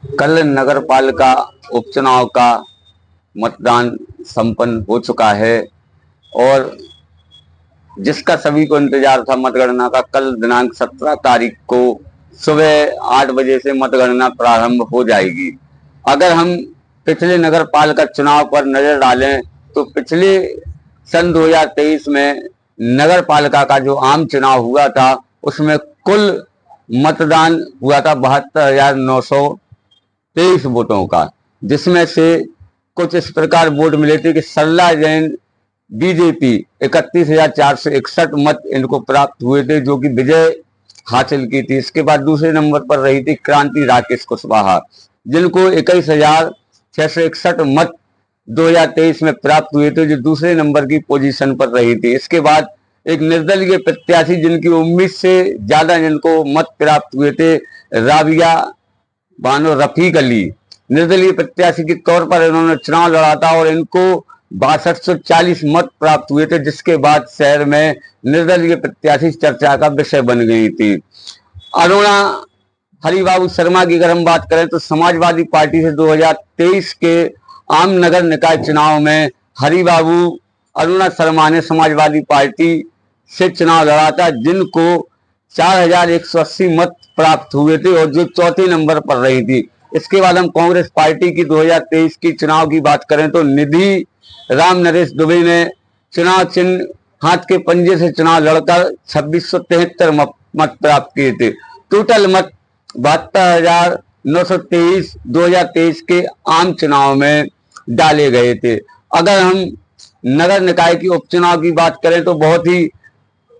कल नगर पालिका उपचुनाव का मतदान संपन्न हो चुका है और जिसका सभी को इंतजार था मतगणना का, कल दिनांक 17 तारीख को सुबह 8 बजे से मतगणना प्रारंभ हो जाएगी। अगर हम पिछले नगर पालिका चुनाव पर नजर डालें तो पिछले सन 2023 में नगर पालिका का जो आम चुनाव हुआ था उसमें कुल मतदान हुआ था 72,923 वोटों का, जिसमें से कुछ इस प्रकार वोट मिले थे कि सरला जैन बीजेपी 31,461 मत इनको प्राप्त हुए थे, जो कि विजय हासिल की थी। इसके बाद दूसरे नंबर पर रही थी क्रांति राकेश कुशवाहा, जिनको 21,661 मत 2023 में प्राप्त हुए थे, जो दूसरे नंबर की पोजीशन पर रही थी। इसके बाद एक निर्दलीय प्रत्याशी जिनकी उम्मीद से ज्यादा जिनको मत प्राप्त हुए थे, राबिया बानो रफीक अली, निर्दलीय प्रत्याशी के तौर पर इन्होंने चुनाव लड़ा था और इनको 6240 मत प्राप्त हुए थे, जिसके बाद शहर में निर्दलीय प्रत्याशी चर्चा का विषय बन गई थी। अरुणा हरिबाबू शर्मा की अगर हम बात करें तो समाजवादी पार्टी से 2023 के आम नगर निकाय चुनाव में हरिबाबू अरुणा शर्मा ने समाजवादी पार्टी से चुनाव लड़ा था, जिनको 4180 मत प्राप्त हुए थे और जो चौथे नंबर पर रही थी। इसके बाद हम कांग्रेस पार्टी की 2023 की चुनाव की बात करें तो निधि राम नरेश दुबे ने चुनाव चिन्ह हाथ के पंजे से चुनाव लड़कर 2673 मत प्राप्त किए थे। टोटल मत 72,923 2023 के आम चुनाव में डाले गए थे। अगर हम नगर निकाय की उपचुनाव की बात करें तो बहुत ही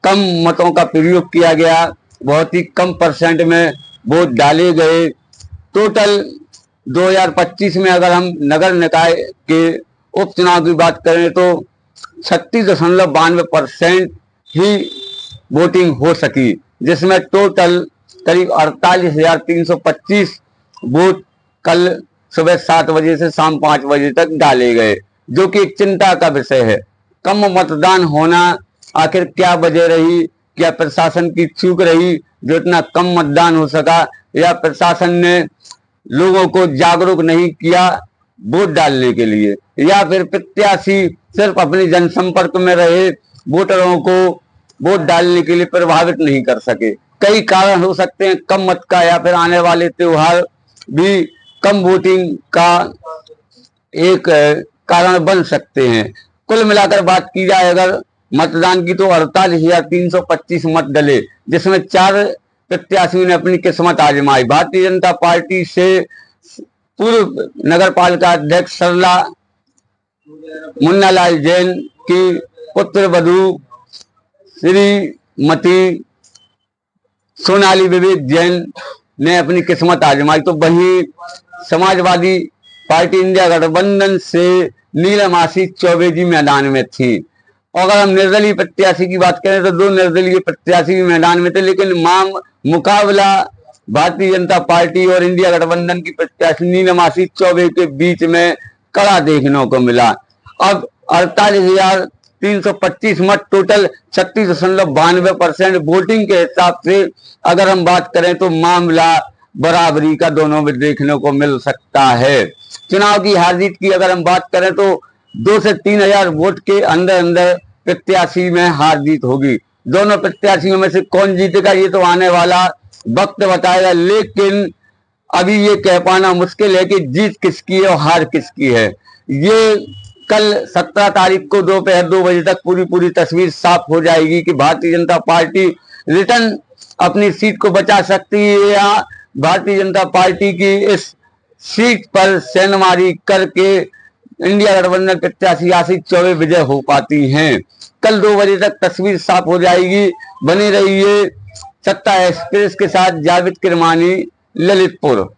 कम मतों का प्रयोग किया गया, बहुत ही कम परसेंट में वोट डाले गए। टोटल 2025 में अगर हम नगर निकाय के उपचुनाव की बात करें तो 36.92% ही वोटिंग हो सकी, जिसमें टोटल करीब 48,325 वोट कल सुबह 7 बजे से शाम 5 बजे तक डाले गए, जो कि एक चिंता का विषय है। कम मतदान होना आखिर क्या वजह रही? क्या प्रशासन की चूक रही जो इतना कम मतदान हो सका, या प्रशासन ने लोगों को जागरूक नहीं किया वोट डालने के लिए, या फिर प्रत्याशी सिर्फ अपनी जनसंपर्क में रहे वोटरों को वोट डालने के लिए प्रभावित नहीं कर सके? कई कारण हो सकते हैं कम मत का, या फिर आने वाले त्योहार भी कम वोटिंग का एक कारण बन सकते हैं। कुल मिलाकर बात की जाए अगर मतदान की तो 48,325 मत डले, जिसमें 4 प्रत्याशियों ने अपनी किस्मत आजमाई। भारतीय जनता पार्टी से पूर्व नगर पालिका अध्यक्ष सरला मुन्नालाल जैन की पुत्र वधू श्रीमती सोनाली विवेक जैन ने अपनी किस्मत आजमाई, तो वहीं समाजवादी पार्टी इंडिया गठबंधन से नीलम आशीष चौबे जी मैदान में थी। और अगर हम निर्दलीय प्रत्याशी की बात करें तो 2 निर्दलीय प्रत्याशी भी मैदान में थे, लेकिन मुकाबला भारतीय जनता पार्टी और इंडिया गठबंधन की प्रत्याशी नीलम आशीष चौबे के बीच में कड़ा देखने को मिला। अब 48,325 मत टोटल 36.92% वोटिंग के हिसाब से अगर हम बात करें तो मामला बराबरी का दोनों में देखने को मिल सकता है। चुनाव की हार जीत की अगर हम बात करें तो 2 से 3 हजार वोट के अंदर अंदर प्रत्याशी में हार जीत होगी। दोनों प्रत्याशियों में से कौन जीतेगा ये तो आने वाला वक्त बताएगा, लेकिन अभी ये कह पाना मुश्किल है कि जीत किसकी है और हार किसकी है। ये कल 17 तारीख को दोपहर 2 बजे तक पूरी तस्वीर साफ हो जाएगी कि भारतीय जनता पार्टी रिटर्न अपनी सीट को बचा सकती है या भारतीय जनता पार्टी की इस सीट पर सेंधमारी करके इंडिया गठबंधन प्रत्याशी आशीष चौबे विजय हो पाती हैं। कल 2 बजे तक तस्वीर साफ हो जाएगी। बने रहिए सत्ता एक्सप्रेस के साथ। जावेद किरमानी, ललितपुर।